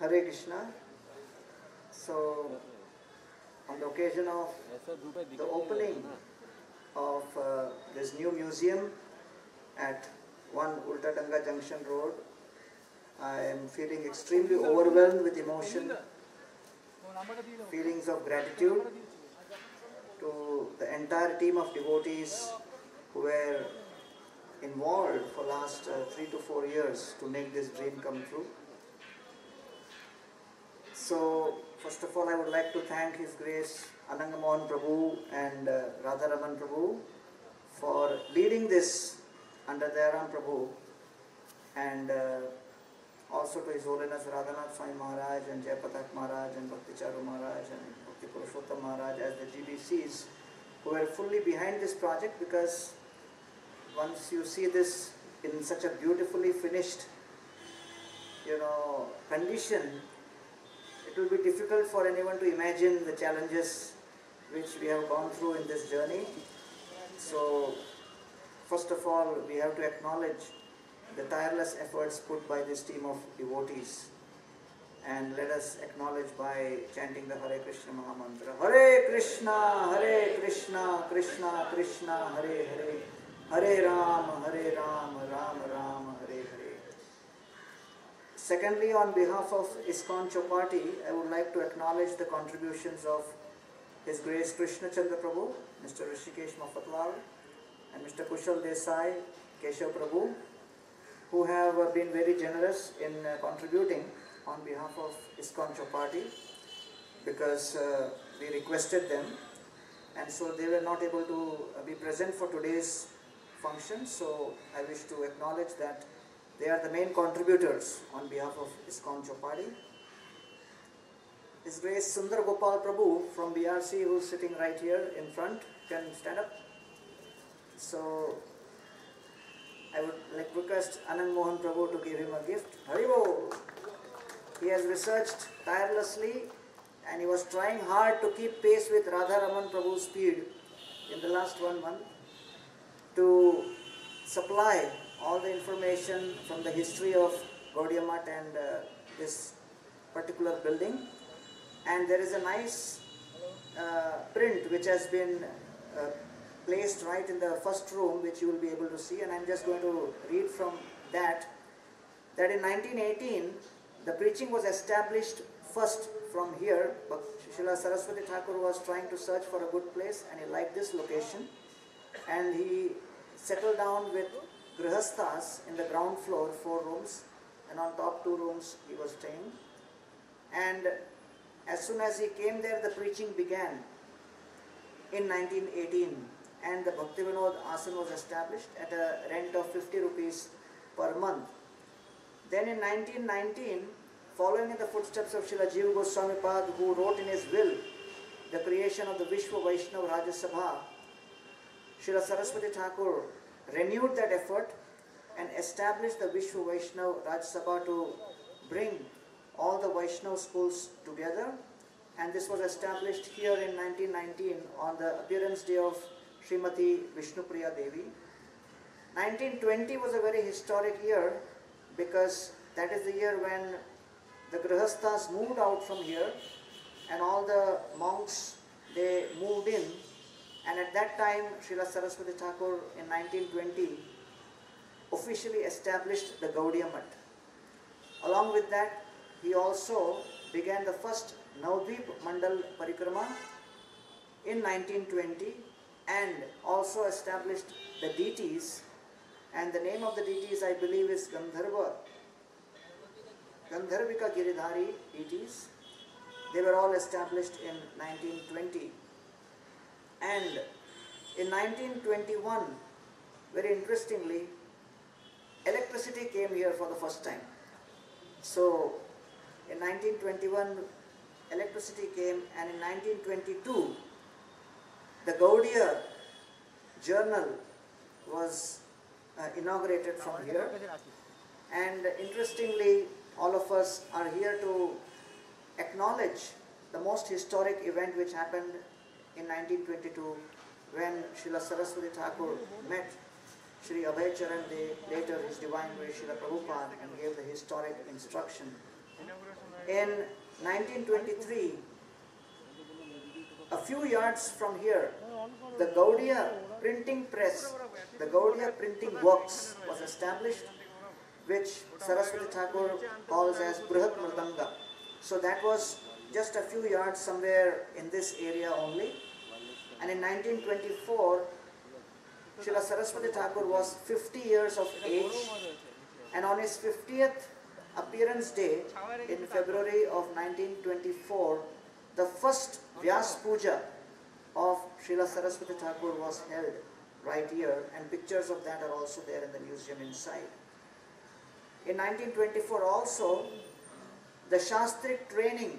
Hare Krishna. So, on the occasion of the opening of this new museum at 1 Ultadanga Junction Road, I am feeling extremely overwhelmed with emotion, feelings of gratitude to the entire team of devotees who were involved for last 3 to 4 years to make this dream come true. So, first of all, I would like to thank His Grace Ananga Mohan Prabhu and Radharaman Prabhu for leading this under Dayaram Prabhu, and also to His Holiness Radhanath Swami Maharaj and Jayapatak Maharaj and Bhakti Charu Maharaj and Bhakti Purushottam Maharaj as the GBCs who were fully behind this project, because once you see this in such a beautifully finished, condition, it will be difficult for anyone to imagine the challenges which we have gone through in this journey. So, first of all, we have to acknowledge the tireless efforts put by this team of devotees. And let us acknowledge by chanting the Hare Krishna Mahamantra. Hare Krishna, Krishna Krishna, Hare Hare, Hare Ram, Ram Ram, Hare Hare. Secondly, on behalf of ISKCON Chowpatty, I would like to acknowledge the contributions of His Grace Krishna Chandra Prabhu, Mr. Rishikesh Mafatwal, and Mr. Kushal Desai, Keshav Prabhu, who have been very generous in contributing on behalf of ISKCON Chowpatty, because we requested them, and so they were not able to be present for today's function. So I wish to acknowledge that they are the main contributors on behalf of ISKCON Chowpatty. His Grace Sundar Gopal Prabhu from BRC, who is sitting right here in front, can stand up. So I would like to request Anand Mohan Prabhu to give him a gift. Haribo! He has researched tirelessly and he was trying hard to keep pace with Radharaman Prabhu's speed in the last 1 month to supply all the information from the history of Gaudiya Math and this particular building. And there is a nice print which has been placed right in the first room, which you will be able to see, and I am just going to read from that in 1918 the preaching was established first from here, but Srila Saraswati Thakur was trying to search for a good place and he liked this location, and he settled down with Grihasthas in the ground floor, 4 rooms, and on top 2 rooms he was staying. And as soon as he came there, the preaching began in 1918, and the Bhakti Vinod Asan was established at a rent of 50 rupees per month. Then in 1919, following in the footsteps of Srila Jiva Goswami Pad, who wrote in his will the creation of the Vishwa Vaishnava Rajya Sabha, Srila Saraswati Thakur renewed that effort and established the Vishwa Vaishnava Rajya Sabha to bring all the Vaishnava schools together, and this was established here in 1919 on the appearance day of Srimati Vishnupriya Devi. 1920 was a very historic year, because that is the year when the Grihasthas moved out from here and all the monks, they moved in, and at that time Srila Saraswati Thakur in 1920 officially established the Gaudiya Math. Along with that, he also began the first Navadvip Mandal Parikrama in 1920 and also established the deities, and the name of the deities I believe is Gandharvika Giridhari deities. They were all established in 1920. And in 1921, very interestingly, electricity came here for the first time. So in 1921, electricity came, and in 1922, the Gaudiya journal was inaugurated from here. And interestingly, all of us are here to acknowledge the most historic event which happened in 1922, when Srila Saraswati Thakur met Sri Abhay Charan De, later His Divine Grace Srila Prabhupada, and gave the historic instruction In 1923, a few yards from here, the Gaudiya printing press, the Gaudiya printing works was established, which Saraswati Thakur calls as Brihat Mridanga. So that was just a few yards somewhere in this area only. And in 1924, Srila Saraswati Thakur was 50 years of age, and on his 50th appearance day in February of 1924, the first Vyas Puja of Srila Saraswati Thakur was held right here, and pictures of that are also there in the museum inside. In 1924 also, the Shastric training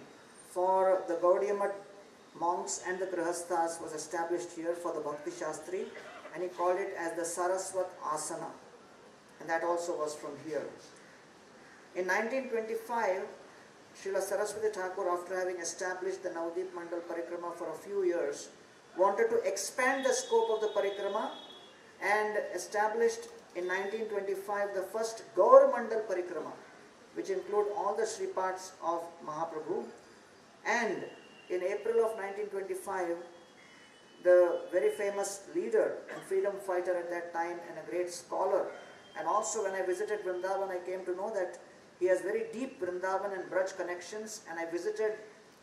for the Gaudiya Math monks and the Grihasthas was established here for the Bhakti Shastri, and he called it as the Saraswat Asana, and that also was from here. In 1925, Srila Saraswati Thakur, after having established the Navdeep Mandal Parikrama for a few years, wanted to expand the scope of the Parikrama and established in 1925 the first Gaur Mandal Parikrama, which include all the Shripats of Mahaprabhu. And in April of 1925, the very famous leader and freedom fighter at that time and a great scholar, and also when I visited Vrindavan, I came to know that he has very deep Vrindavan and Braj connections, and I visited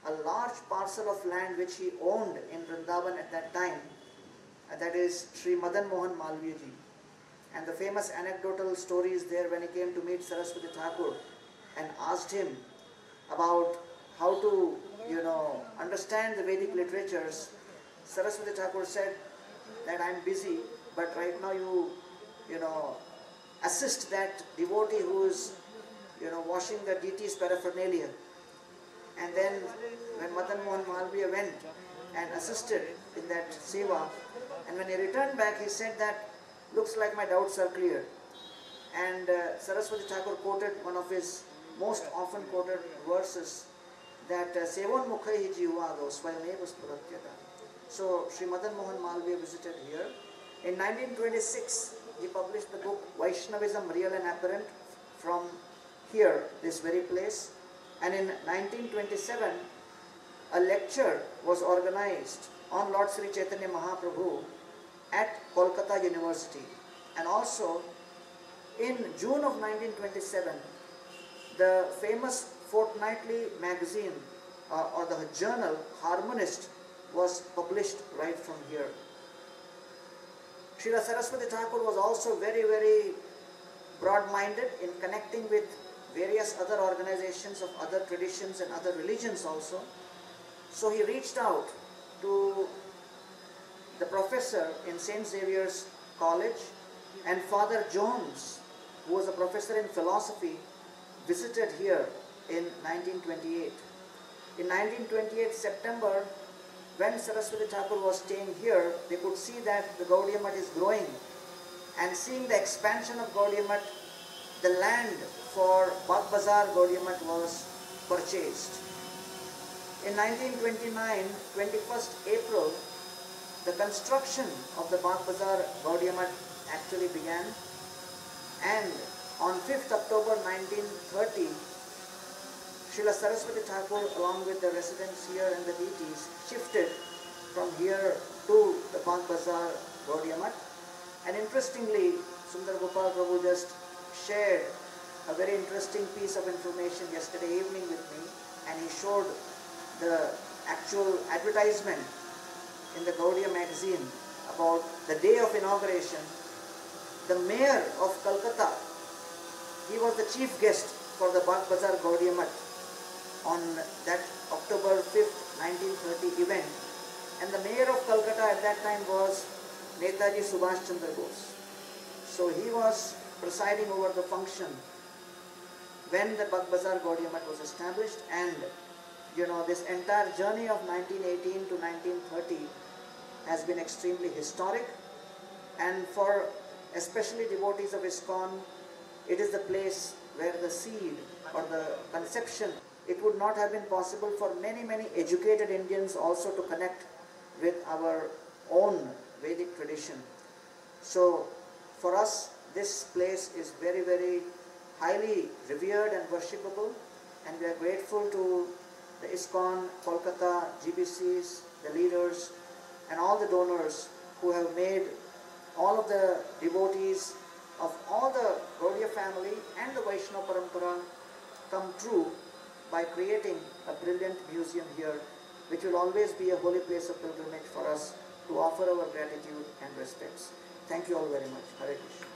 a large parcel of land which he owned in Vrindavan at that time, and that is Sri Madan Mohan Malviya ji. And the famous anecdotal story is there when he came to meet Saraswati Thakur and asked him about how to, understand the Vedic literatures. Saraswati Thakur said that I am busy, but right now you assist that devotee who is, washing the deity's paraphernalia. And then when Madan Mohan Malviya went and assisted in that seva, and when he returned back, he said that, looks like my doubts are clear. And Saraswati Thakur quoted one of his most often quoted verses, that Sevon Mukhai Jivado Swayameva Spuratyata. So Sri Madan Mohan Malviya visited here. In 1926, he published the book Vaishnavism Real and Apparent from here, this very place. And in 1927, a lecture was organized on Lord Sri Chaitanya Mahaprabhu at Kolkata University. And also, in June of 1927, the famous fortnightly magazine or the journal Harmonist was published right from here. Srila Saraswati Thakur was also very, very broad-minded in connecting with various other organizations of other traditions and other religions also. So he reached out to the professor in St. Xavier's College, and Father Jones, who was a professor in philosophy, visited here in 1928. In 1928 September, when Saraswati Thakur was staying here, they could see that the Gaudiya Math is growing, and seeing the expansion of Gaudiya Math, the land for Bagh Bazar Gaudiya Math was purchased. In 1929, 21st April, the construction of the Bagh Bazar Gaudiya Math actually began, and on 5th October 1930, Srila Saraswati Thakur, along with the residents here and the deities, shifted from here to the Bagh Bazar Gaudiya Math. And interestingly, Sundar Gopal Prabhu just shared a very interesting piece of information yesterday evening with me, and he showed the actual advertisement in the Gaudiya magazine about the day of inauguration. The mayor of Calcutta, he was the chief guest for the Bagh Bazar Gaudiya Math on that October 5th, 1930 event. And the mayor of Calcutta at that time was Netaji Subhash Chandra Bose. So he was presiding over the function when the Bagh Bazar Gaudiya Math was established. And this entire journey of 1918 to 1930 has been extremely historic, and for especially devotees of ISKCON, it is the place where the seed or the conception, it would not have been possible for many, many educated Indians also to connect with our own Vedic tradition. So for us, this place is very, very highly revered and worshipable, and we are grateful to the ISKCON, Kolkata, GBCs, the leaders, and all the donors who have made all of the devotees of all the Gaudiya family and the Vaishnava Parampara come true by creating a brilliant museum here, which will always be a holy place of pilgrimage for us to offer our gratitude and respects. Thank you all very much. Hare Krishna.